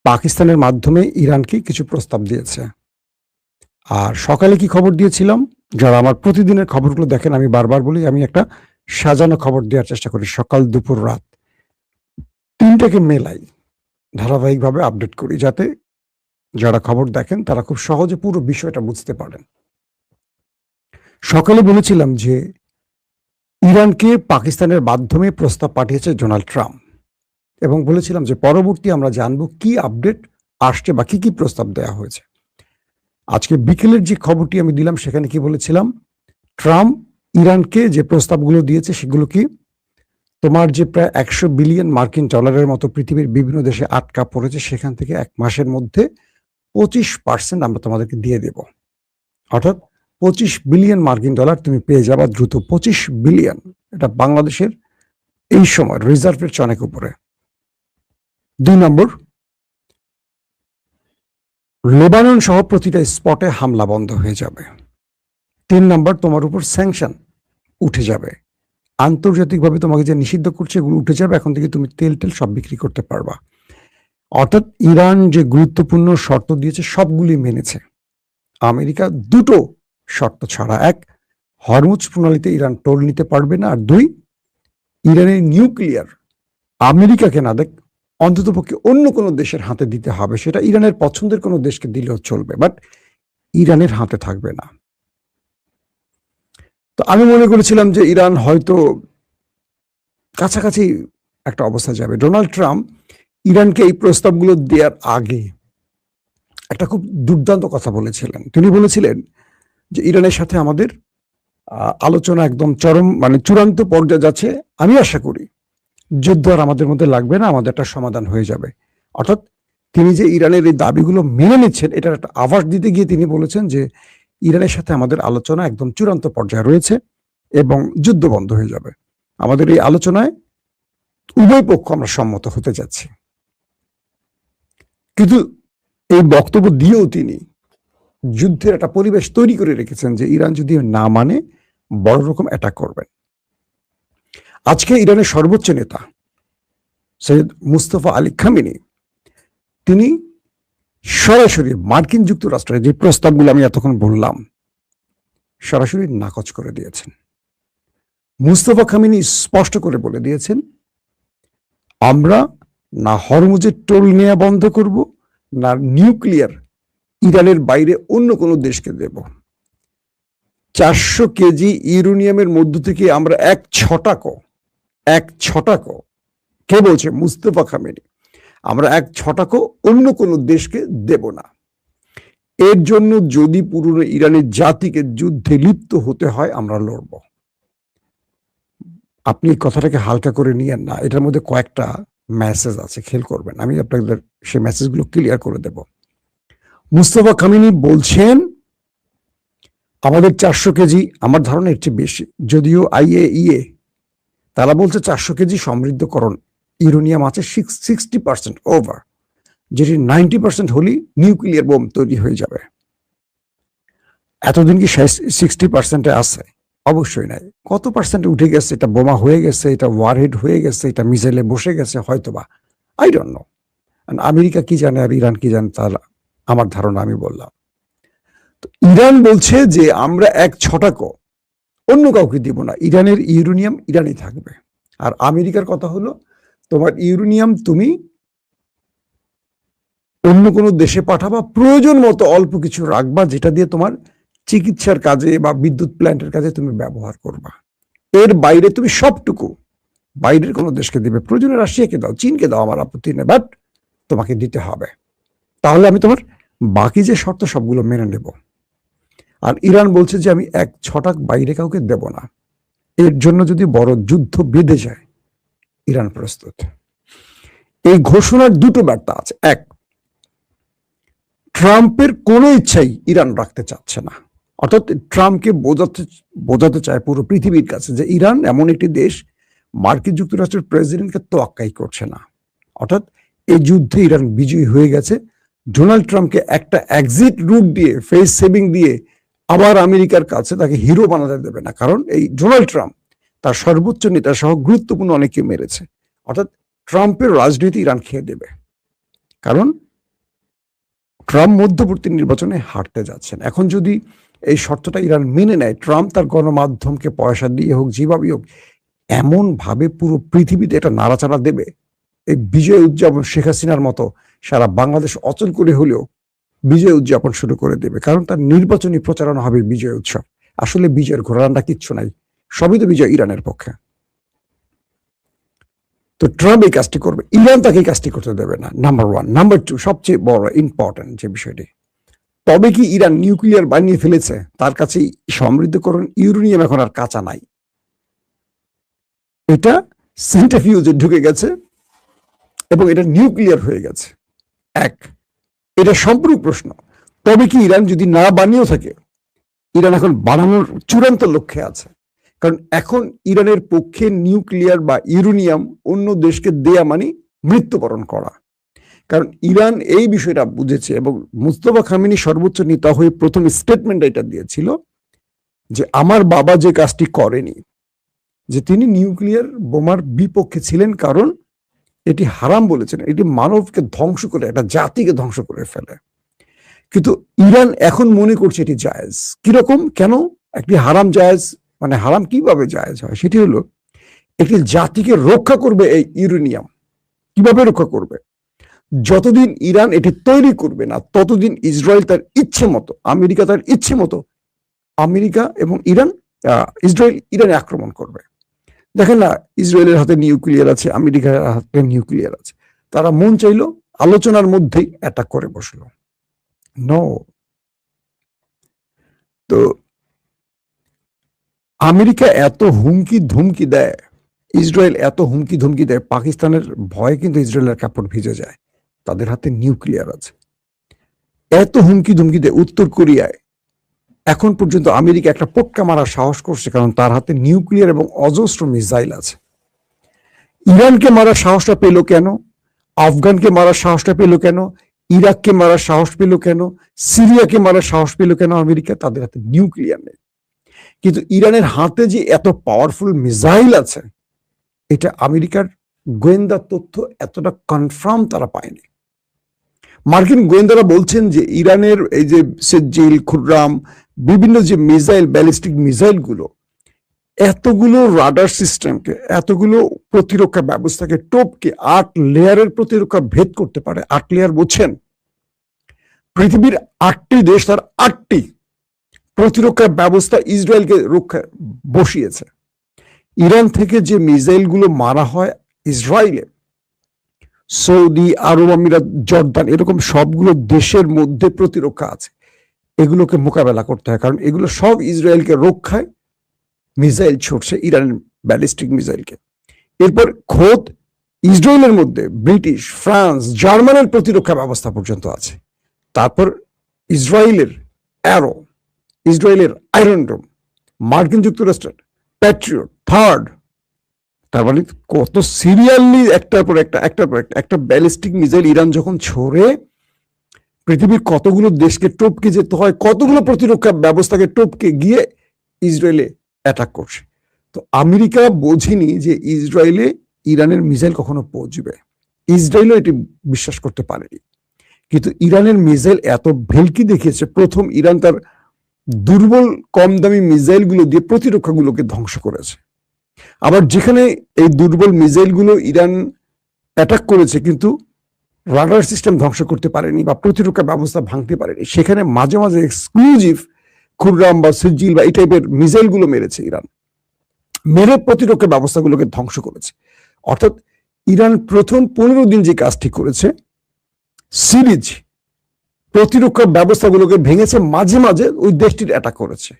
পাকিস্তানের মাধ্যমে ইরানকে কিছু প্রস্তাব দিয়েছে। আর সকালে কি খবর দিয়েছিলাম? যারা আমার প্রতিদিনের খবরগুলো দেখেন, আমি বারবার বলি আমি একটা সাজানো খবর দেওয়ার চেষ্টা করি। সকাল, দুপুর, রাত ৩ টাকে মেলাই। ধারাবাহিকভাবে আপডেট করি যাতে যারা খবর দেখেন তারা খুব সহজে পুরো বিষয়টা বুঝতে পারেন। সকালে বলেছিলাম যে ইরানকে পাকিস্তানের মাধ্যমে প্রস্তাব পাঠিয়েছে ডোনাল্ড ট্রাম্প এবং বলেছিলাম যে পরবর্তী আমরা জানবো কি আপডেট আসছে বা কি প্রস্তাব দেওয়া হয়েছে। আজকে বিকেলের যে খবরটি আমি দিলাম সেখানে কি বলেছিলাম, ট্রাম্প ইরানকে যে প্রস্তাবগুলো দিয়েছে সেগুলো কি, তোমার যে প্রায় 100 বিলিয়ন মার্কিন ডলারের মতো পৃথিবীর বিভিন্ন দেশে আটকা পড়েছে সেখান থেকে 1 মাসের মধ্যে 25% আমরা তোমাদেরকে দিয়ে দেব। অর্থাৎ 25 বিলিয়ন মার্কিন ডলার তুমি পেয়ে যাবা দ্রুত। 25 বিলিয়ন, এটা বাংলাদেশের এই সময় রিজার্ভের চেয়ে অনেক উপরে। 2 নম্বর, লেবানন সহ প্রতিটা স্পটে হামলা বন্ধ হয়ে যাবে। 3 নম্বর, তোমার উপর স্যাংশন উঠে যাবে। আন্তর্জাতিকভাবে তোমাকে যে নিষিদ্ধ করছে এগুলো উঠে যাবে। এখন থেকে তুমি তেল সব বিক্রি করতে পারবা। অর্থাৎ ইরান যে গুরুত্বপূর্ণ শর্ত দিয়েছে সবগুলি মেনেছে। আমেরিকা 2টো শর্ত ছাড়া, 1, হরমুজ প্রণালীতে ইরান টোল নিতে পারবে না, আর 2, ইরানের নিউক্লিয়ার আমেরিকাকে না দেখ, অন্ততপক্ষে অন্য কোনো দেশের হাতে দিতে হবে। সেটা ইরানের পছন্দের কোনো দেশকে দিলেও চলবে, বাট ইরানের হাতে থাকবে না। তো আমি মনে করেছিলাম যে ইরান হয়তো কাছাকাছি একটা অবস্থা যাবে। ডোনাল্ড ট্রাম্প ইরানকে এই প্রস্তাবগুলো দেওয়ার আগে একটা খুব দুর্দান্ত কথা বলেছিলেন। তিনি বলেছিলেন যে ইরানের সাথে আমাদের আলোচনা একদম চরম চূড়ান্ত পর্যায়ে যাচ্ছে। আমি আশা করি যুদ্ধ আর আমাদের মধ্যে লাগবে না, আমাদের একটা সমাধান হয়ে যাবে। অর্থাৎ তিনি যে ইরানের এই দাবিগুলো মেনে নিচ্ছেন এটার একটা আভাস দিতে গিয়ে তিনি বলেছেন যে ইরানের সাথে আমাদের আলোচনা একদম চূড়ান্ত পর্যায়ে রয়েছে এবং যুদ্ধ বন্ধ হয়ে যাবে। আমাদের এই আলোচনায় উভয় পক্ষ আমরা সম্মত হতে যাচ্ছি। কিন্তু এই বক্তব্য দিয়েও তিনি যুদ্ধের একটা পরিবেশ তৈরি করে রেখেছেন যে ইরান যদি না মানে বড় রকম অ্যাটাক করবেন। আজকে ইরানের সর্বোচ্চ নেতা সৈয়দ মুস্তফা আলী খামেনি তিনি সরাসরি মার্কিন যুক্তরাষ্ট্রের যে প্রস্তাবগুলো আমি এতক্ষণ বললাম সরাসরি নাকচ করে দিয়েছেন। মুস্তফা খামেনি স্পষ্ট করে বলে দিয়েছেন, আমরা না হরমুজের টোল নেওয়া বন্ধ করব, না নিউক্লিয়ার ইরানের বাইরে অন্য কোনো দেশকে দেব। 400 কেজি ইউরেনিয়ামের মধ্য থেকে আমরা এক ছটাকও, কে বলছে? মুস্তফা খামেনি। আমরা 1 ছটাকও অন্য কোনো দেশকে দেব না। এর জন্য যদি পুরো ইরানের জাতিকে যুদ্ধে লিপ্ত হতে হয় আমরা লড়ব। আপনি কথাটাকে হালকা করে নিয়েন না, এটার মধ্যে কয়েকটা মেসেজ আছে, খেয়াল করবেন। আমি আপনাদের সেই মেসেজগুলো ক্লিয়ার করে দেব। মুস্তফা খামেনি বলছেন আমাদের 400 কেজি, আমার ধারণা এর চেয়ে বেশি, যদিও IAEA তারা বলছে 400 কেজি সমৃদ্ধকরণ ইউরেনিয়াম আছে 60% ওভার, যেটি 90% হলেই নিউক্লিয়ার বোম তৈরি হয়ে যাবে। এতদিন কি 60% আছে? অবশ্যই নাই। কত পার্সেন্টে উঠে গেছে? এটা বোমা হয়ে গেছে, এটা ওয়ারহেড হয়ে গেছে, এটা মিসাইলে বসে গেছে হয়তোবা, আই ডোন্ট নো। আমেরিকা কি জানে আর ইরান কি জানে, তার আমার ধারণা আমি বললাম। তো ইরান বলছে যে আমরা 1 ছটাকও অন্য কাউকে দিব না, ইরানের ইউরেনিয়াম ইরানই থাকবে। আর আমেরিকার কথা হলো তোমার ইউরেনিয়াম তুমি অন্য কোনো দেশে পাঠাবা, প্রয়োজন মতো অল্প কিছু রাখবা, যেটা দিয়ে তোমার চিকিৎসার কাজে বা বিদ্যুৎ প্ল্যান্টের কাজে তুমি ব্যবহার করবা। এর বাইরে তুমি সবটুকু বাইরের কোনো দেশকে দিবে, প্রয়োজনে রাশিয়াকে দাও, চীনকে দাও, আমার আপত্তি নেই, বাট তোমাকে দিতে হবে। তাহলে আমি তোমার বাকি যে শর্ত সবগুলো মেনে নেব। আর ইরান বলছে যে আমি 1 ছটাক বাইরে কাউকে দেব না। এর জন্য যদি বড় যুদ্ধ বেঁধে যায় ইরান প্রস্তুত। এই ঘোষণার 2টো বার্তা আছে। 1, ট্রাম্পের কোনো ইচ্ছাই ইরান রাখতে চাচ্ছে না। অর্থাৎ ট্রাম্পকে বোঝাতে চায় পুরো পৃথিবীর কাছে যে ইরান এমন একটি দেশ মার্কিন যুক্তরাষ্ট্রের প্রেসিডেন্টকে তোয়াক্কাই করছে না। অর্থাৎ এই যুদ্ধে ইরান বিজয়ী হয়ে গেছে। ডোনাল্ড ট্রাম্পকে একটা এক্সিট রুট দিয়ে, ফেস সেভিং দিয়ে আবার আমেরিকার কাছে তাকে হিরো বানাতে দেবে না। কারণ এই ডোনাল্ড ট্রাম্প তার সর্বোচ্চ নেতা সহ গুরুত্বপূর্ণ অনেককে মেরেছে। অর্থাৎ ট্রাম্পের রাজনীতি ইরান খেয়ে দেবে। কারণ ট্রাম্প মধ্যবর্তী নির্বাচনে হারতে যাচ্ছেন। এখন যদি এই শর্তটা ইরান মেনে নেয়, ট্রাম্প তার গণমাধ্যমকে পয়সা দিয়ে হোক, যেভাবেই হোক, এমন ভাবে পুরো পৃথিবীতে এটা নাড়াচাড়া দেবে, এই বিজয় উদযাপন শেখ হাসিনার মতো সারা বাংলাদেশ অচল করে হলেও বিজয় উদযাপন শুরু করে দেবে। কারণ তার নির্বাচনী প্রচারণা হবে বিজয় উৎসব। আসলে বিজয়ের ঘোরানটা কিচ্ছু নাই, সবই তো বিজয় ইরানের পক্ষে। তো ট্রাম্প এই কাজটি করবে, ইরান তাকে এই কাজটি করতে দেবে না, নাম্বার ওয়ান। নাম্বার টু, সবচেয়ে বড় ইম্পর্টেন্ট যে বিষয়টি, তবে কি ইরান নিউক্লিয়ার বানিয়ে ফেলেছে? তার কাছে সমৃদ্ধকরণ ইউরেনিয়াম এখন আর কাঁচা নাই, এটা সেন্ট্রিফিউজে ঢুকে গেছে এবং এটা নিউক্লিয়ার হয়ে গেছে। এক, এটা সম্পূর্ণ প্রশ্ন। তবে কি ইরান যদি না বানিয়েও থাকে, ইরান এখন বানানোর চূড়ান্ত লক্ষ্যে আছে। কারণ এখন ইরানের পক্ষে নিউক্লিয়ার বা ইউরেনিয়াম অন্য দেশকে দেয়া মানে মৃত্যুবরণ করা। কারণ ইরান এই বিষয়টা বুঝেছে এবং মুস্তফা খামেনি সর্বোচ্চ নেতা হয়ে প্রথম স্টেটমেন্ট এটা দিয়েছিল যে আমার বাবা যে কাজটি করেনি, যে তিনি নিউক্লিয়ার বোমার বিপক্ষে ছিলেন, কারণ এটি হারাম বলেছেন, এটি মানবকে ধ্বংস করে, একটা জাতিকে ধ্বংস করে ফেলে। কিন্তু ইরান এখন মনে করছে এটি জায়েজ। কিরকম, কেন একটি হারাম জায়েজ, মানে হারাম কিভাবে জায়েজ হয়? সেটি হলো একটি জাতিকে রক্ষা করবে এই ইউরেনিয়াম। কিভাবে রক্ষা করবে? যতদিন ইরান এটি তৈরি করবে না, ততদিন ইসরায়েল তার ইচ্ছে মতো, আমেরিকা তার ইচ্ছে মতো, আমেরিকা এবং ইরান, ইসরায়েল ইরানে আক্রমণ করবে। দেখেন না, ইসরায়েলের হাতে নিউক্লিয়ার আছে, আমেরিকার হাতে নিউক্লিয়ার আছে, তারা মন চাইলো আলোচনার মধ্যেই অ্যাটাক করে বসলো। নো। তো আমেরিকা এত হুমকি ধুমকি দেয়, ইসরায়েল এত হুমকি ধুমকি দেয়, পাকিস্তানের ভয়ে কিন্তু ইসরায়েলের কাপড় ভিজে যায়, তাদের হাতে নিউক্লিয়ার আছে। এত হুমকি ধুমকি দেয়। উত্তর কোরিয়ায় এখন পর্যন্ত আমেরিকা একটা পটকা মারার সাহস করছে, কারণ তার হাতে নিউক্লিয়ার এবং অজস্র মিসাইল আছে। ইরানকে মারার সাহসটা পেল কেন? আফগানকে মারার সাহসটা পেল কেন? ইরাককে মারার সাহস পেল কেন? সিরিয়াকে মারার সাহস পেল কেন আমেরিকা? তাদের হাতে নিউক্লিয়ার নেই। কিন্তু ইরানের হাতে যে এত পাওয়ারফুল মিসাইল আছে, এটা আমেরিকার গোয়েন্দা তথ্য এতটা কনফার্ম তারা পায়নি। মার্কিন গোয়েন্দারা বলছেন যে ইরানের এই যে সেজ্জিল, খুররাম, বিভিন্ন যে মিসাইল, ব্যালিস্টিক মিসাইল গুলো, এতগুলো রাডার সিস্টেমকে, এতগুলো প্রতিরক্ষা ব্যবস্থাকে টপকে 8 লেয়ারের প্রতিরক্ষা ভেদ করতে পারে। 8 লেয়ার বুঝছেন? পৃথিবীর 8টি দেশ তার 8টি প্রতিরক্ষা ব্যবস্থা ইসরায়েলকে রক্ষা বসিয়েছে। ইরান থেকে যে মিসাইল গুলো মারা হয় ইসরায়েলে, সৌদি আরব আমিরাত, জর্দান, এরকম সবগুলো দেশের মধ্যে প্রতিরক্ষা আছে, এগুলোকে মোকাবেলা করতে হয়, কারণ এগুলো সব ইসরায়েলকে রক্ষায় মিসাইল ছুটছে, ইরানের ব্যালিস্টিক মিসাইলকে। এরপর খোদ ইসরায়েলের মধ্যে ব্রিটিশ, ফ্রান্স, জার্মানের প্রতিরক্ষা ব্যবস্থা পর্যন্ত আছে। তারপর ইসরায়েলের অ্যারো, ইসরায়েলের আয়রন ডোম, মার্কিন যুক্তরাষ্ট্রের প্যাট্রিয়ট, থার্ড, তার মানে কত সিরিয়ালি একটার পর একটা ব্যালিস্টিক মিসাইল ইরান যখন ছোড়ে, পৃথিবীর কতগুলো দেশকে টপকে যেতে হয়, কতগুলো প্রতিরক্ষা ব্যবস্থাকে টপকে গিয়ে ইসরায়েলে অ্যাটাক করছে। তো আমেরিকা বোঝেনি যে ইসরায়েলে ইরানের মিসাইল কখনো পৌঁছবে, ইসরায়েলও এটি বিশ্বাস করতে পারেনি। কিন্তু ইরানের মিসাইল এত ভেলকি দেখিয়েছে, প্রথম ইরান তার দুর্বল কম দামি মিসাইল গুলো দিয়ে প্রতিরক্ষা গুলোকে ধ্বংস করেছে। আবার যেখানে এই দুর্বল মিসাইল গুলো ইরান অ্যাটাক করেছে কিন্তু রাডার সিস্টেম ধ্বংস করতে পারেনি বা প্রতিরক্ষা ব্যবস্থা ভাঙতে পারেনি, সেখানে মাঝে মাঝে এক্সক্লুসিভ খুররাম বা সিজিল বা এই টাইপের মিসাইল গুলো মেরেছে ইরান, মেরে প্রতিরক্ষা ব্যবস্থাগুলোকে ধ্বংস করেছে। অর্থাৎ ইরান প্রথম 15 দিন যে কাজটি করেছে, সিরিজ প্রতিরক্ষা ব্যবস্থাগুলোকে ভেঙেছে, মাঝে মাঝে ওই দেশটির অ্যাটাক করেছে।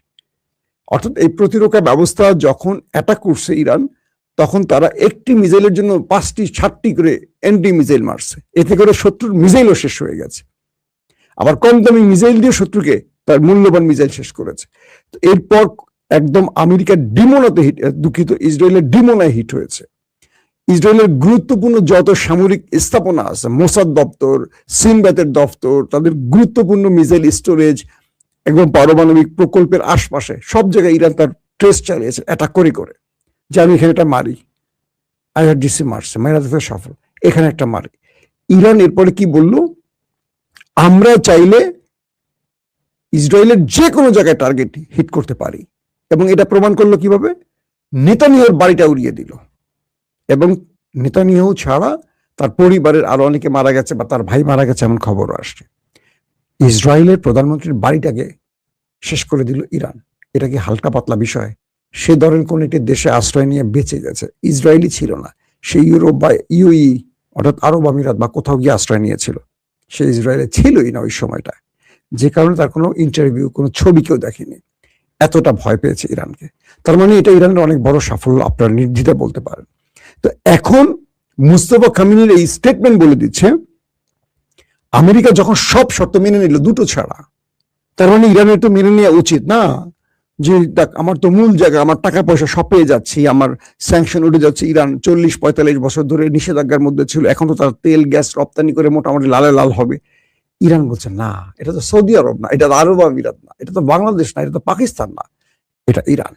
অর্থাৎ এই প্রতিরক্ষা ব্যবস্থা যখন অ্যাটাক করছে ইরান, তখন তারা একটি মিসাইলের জন্য 5টি 7টি করে অ্যান্টি মিসাইল মারছে, এতে করে শত্রুর মিসাইলও শেষ হয়ে গেছে। আবার কম দামি মিসাইল দিয়ে শত্রুকে তার মূল্যবান মিসাইল শেষ করেছে। তো এরপর একদম আমেরিকার ডিমোনাতে হিট, দুঃখিত, ইসরায়েলের ডিমোনায় হিট হয়েছে। ইসরায়েলের গুরুত্বপূর্ণ যত সামরিক স্থাপনা আছে, মোসাদ দপ্তর, সিনব্যাতের দপ্তর, তাদের গুরুত্বপূর্ণ মিসাইল স্টোরেজ, একদম পারমাণবিক প্রকল্পের আশপাশে সব জায়গায় ইরান তার ট্রেস চালিয়েছে অ্যাটাক করে করে, যে আমি এখানে একটা মারি, IRGC মারছে, মাইরাতে সফল, এখানে একটা মারি। ইরান এরপরে কি বলল, আমরা চাইলে ইসরায়েলের যে কোনো জায়গায় টার্গেট হিট করতে পারি। এবং এটা প্রমাণ করলো কিভাবে? নেতানিয়াহুর বাড়িটা উড়িয়ে দিল। এবং নেতানিয়াহু ছাড়া তার পরিবারের আরো অনেকে মারা গেছে বা তার ভাই মারা গেছে এমন খবরও আসছে। ইসরায়েলের প্রধানমন্ত্রীর বাড়িটাকে শেষ করে দিল ইরান। এটা কি হালকা পাতলা বিষয়? সে ধরেন কোন একটি দেশে আশ্রয় নিয়ে বেঁচে গেছে, ইসরায়েলি ছিল না, সে ইউরোপ বা ইউই অর্থাৎ আরব আমিরাত বা কোথাও গিয়ে আশ্রয় নিয়েছিল, সে ইসরায়েলে ছিলই না ওই সময়টা, যে কারণে তার কোনো ইন্টারভিউ, কোনো ছবি কেউ দেখেনি। এতটা ভয় পেয়েছে ইরানকে। তার মানে এটা ইরানের অনেক বড় সাফল্য, আপনারা নির্দ্বিধায় বলতে পারেন। তো এখন মুস্তফা কামিনীর এই স্টেটমেন্ট বলে দিচ্ছে আমেরিকা যখন সব শর্ত মেনে নিল দুটো ছাড়া, তার মানে ইরানের তো মেনে নেওয়া উচিত না যে দেখ আমার তো মূল জায়গা, আমার টাকা পয়সা সব পেয়ে যাচ্ছি, আমার স্যাংশন উঠে যাচ্ছে। ইরান 40-45 বছর ধরে নিষেধাজ্ঞার মধ্যে ছিল, এখন তো তার তেল গ্যাস রপ্তানি করে মোটামুটি লালে লাল হবে। ইরান বলছে না, এটা তো সৌদি আরব না, এটা তো আরব আমিরাত না, এটা তো বাংলাদেশ না, এটা তো পাকিস্তান না, এটা ইরান।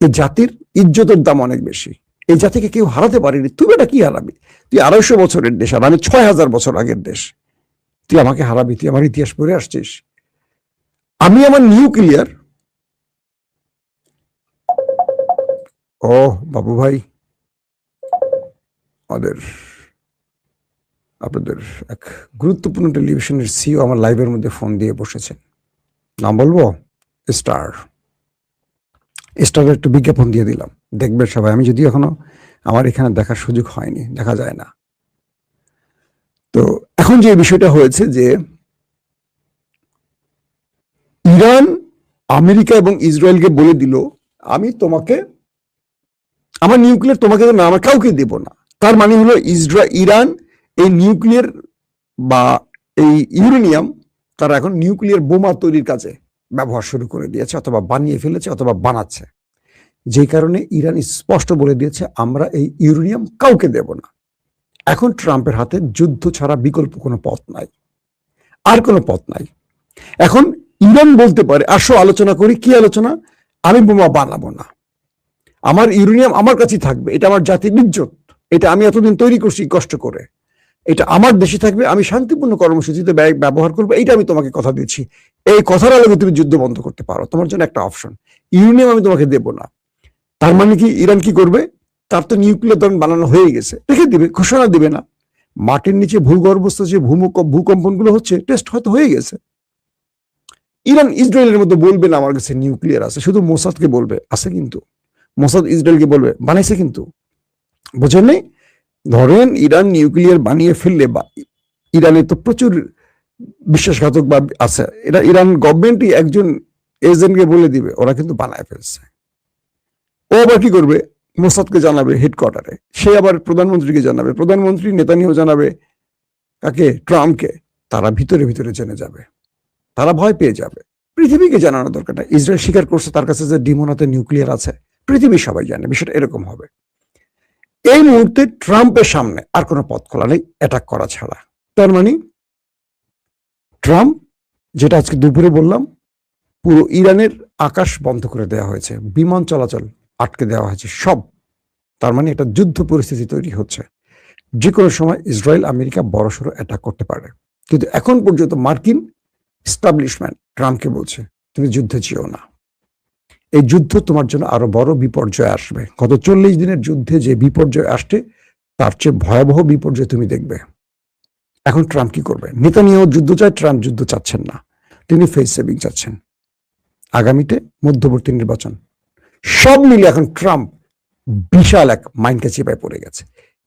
এই জাতির ইজ্জতের দাম অনেক বেশি, এই জাতিকে কেউ হারাতে পারেনি। তুমি এটা কি হারাবি? তুই 250 বছরের দেশ আর আমি 6000 বছর আগের দেশ, তুই আমাকে হারাবি? তুই আমার ইতিহাস পড়ে আসছিস? আমি আমার নিউক্লিয়ার, ও বাবু ভাই, আমাদের আপনাদের এক গুরুত্বপূর্ণ টেলিভিশনের সিও আমার লাইভের মধ্যে ফোন দিয়ে বসেছেন। নাম বলবো? স্টারের একটু বিজ্ঞাপন দিয়ে দিলাম, দেখবেন সবাই। আমি যদি এখনো আমার এখানে দেখার সুযোগ হয়নি, দেখা যায় না। তো এখন যে বিষয়টা হয়েছে যে ইরান আমেরিকা এবং ইসরায়েলকে বলে দিল আমি তোমাকে, আমার নিউক্লিয়ার তোমাকে না, আমার কাউকে দেব না। তার মানে হলো ইরান এই নিউক্লিয়ার বা এই ইউরেনিয়াম তারা এখন নিউক্লিয়ার বোমা তৈরির কাজে ব্যবহার শুরু করে দিয়েছে, অথবা বানিয়ে ফেলেছে, অথবা বানাচ্ছে। যে কারণে ইরান স্পষ্ট বলে দিয়েছে আমরা এই ইউরেনিয়াম কাউকে দেব না। এখন ট্রাম্পের হাতে যুদ্ধ ছাড়া বিকল্প কোনো পথ নাই, আর কোনো পথ নাই। এখন ইরান বলতে পারে আসো আলোচনা করি। কি আলোচনা? আমি বোমা বানাবো না, আমার ইউরেনিয়াম আমার কাছেই থাকবে, এটা আমার জাতির ইজ্জত, এটা আমি এতদিন তৈরি করছি কষ্ট করে, এটা আমার দেশে থাকবে, আমি শান্তিপূর্ণ কর্মসূচিতে ব্যবহার করবো, এইটা আমি তোমাকে কথা দিচ্ছি। এই কথার আলোকে তুমি যুদ্ধ বন্ধ করতে পারো, তোমার জন্য একটা অপশন, ইউরেনিয়াম আমি তোমাকে দেব না। তার মানে কি ইরান কি করবে? তার তো নিউক্লিয়ার দমন বানানো হয়ে গেছে, রেখে দিবে, ঘোষণা দিবে না। মাটির নিচে ভূগর্ভস্থ যে ভূকম্পন গুলো হচ্ছে টেস্ট হয়তো হয়ে গেছে। ইরান ইসরায়েলের মধ্যে বলবে না আমার কাছে নিউক্লিয়ার আছে, শুধু মোসাদকে বলবে আছে, কিন্তু মোসাদ ইসরায়েলকে বলবে বানাইছে, কিন্তু বোঝেন নেই। ধরেন ইরান নিউক্লিয়ার বানিয়ে ফেললে, বা ইরানে তো প্রচুর বিশ্বাসঘাতক বা আছে, এটা ইরান গভর্নমেন্টই একজন এজেন্টকে বলে দিবে ওরা কিন্তু বানায় ফেলছে। ও আবার কি করবে? মোসাদকে জানাবে হেডকোয়ার্টারে, সে আবার প্রধানমন্ত্রীকে জানাবে, প্রধানমন্ত্রী নেতানিয়াহু জানাবে কাকে? ট্রাম্পকে। তারা ভিতরে ভিতরে জেনে যাবে, তারা ভয় পেয়ে যাবে। পৃথিবীকে জানানো দরকার না, ইসরায়েল স্বীকার করছে তার কাছে যে ডিমোনাতে নিউক্লিয়ার আছে, পৃথিবী সবাই জানে, বিষয়টা এরকম হবে। এই মুহূর্তে ট্রাম্পের সামনে আর কোনো পথ খোলা নেই অ্যাটাক করা ছাড়া। তার মানে ট্রাম্প, যেটা আজকে দুপুরে বললাম, পুরো ইরানের আকাশ বন্ধ করে দেওয়া হয়েছে, বিমান চলাচল আটকে দেওয়া হয়েছে সব। তার মানে একটা যুদ্ধ পরিস্থিতি তৈরি হচ্ছে, যে কোনো সময় ইসরায়েল আমেরিকা বড়সড় অ্যাটাক করতে পারে। কিন্তু এখন পর্যন্ত মার্কিন এস্টাবলিশমেন্ট ট্রাম্পকে বলছে তুমি যুদ্ধে যেও না, এই যুদ্ধ তোমার জন্য আরো বড় বিপর্যয় আসবে। গত 40 দিনের যুদ্ধে যে বিপর্যয় আসছে তার চেয়ে ভয়াবহ বিপর্যয় তুমি দেখবে। এখন ট্রাম্প কি করবে? নেতানিয়াহু যুদ্ধ চায়, ট্রাম্প যুদ্ধ চাচ্ছেন না, তিনি ফেস সেভিং চাচ্ছেন। আগামীতে মধ্যবর্তী নির্বাচন, সব মিলে এখন ট্রাম্প বিশাল এক মাইন্ডকে চেপায় পড়ে গেছে।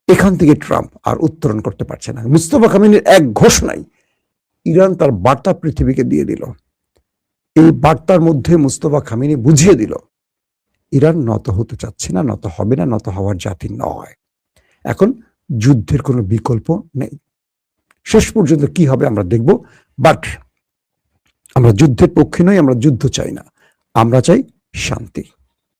এখান থেকে ট্রাম্প আর উত্তরণ করতে পারছে না। মুস্তফা কামিনীর এক ঘোষণায় ইরান তার বার্তা পৃথিবীকে দিয়ে দিল। এই বার্তার মধ্যে মুস্তফা খামেনি বুঝিয়ে দিল ইরান নত হতে চাচ্ছে না, নত হবে না, নত হওয়ার জাতি নয়। এখন যুদ্ধের কোনো বিকল্প নেই। শেষ পর্যন্ত কি হবে আমরা দেখব। বাট আমরা যুদ্ধের পক্ষে নই, আমরা যুদ্ধ চাই না, আমরা চাই শান্তি।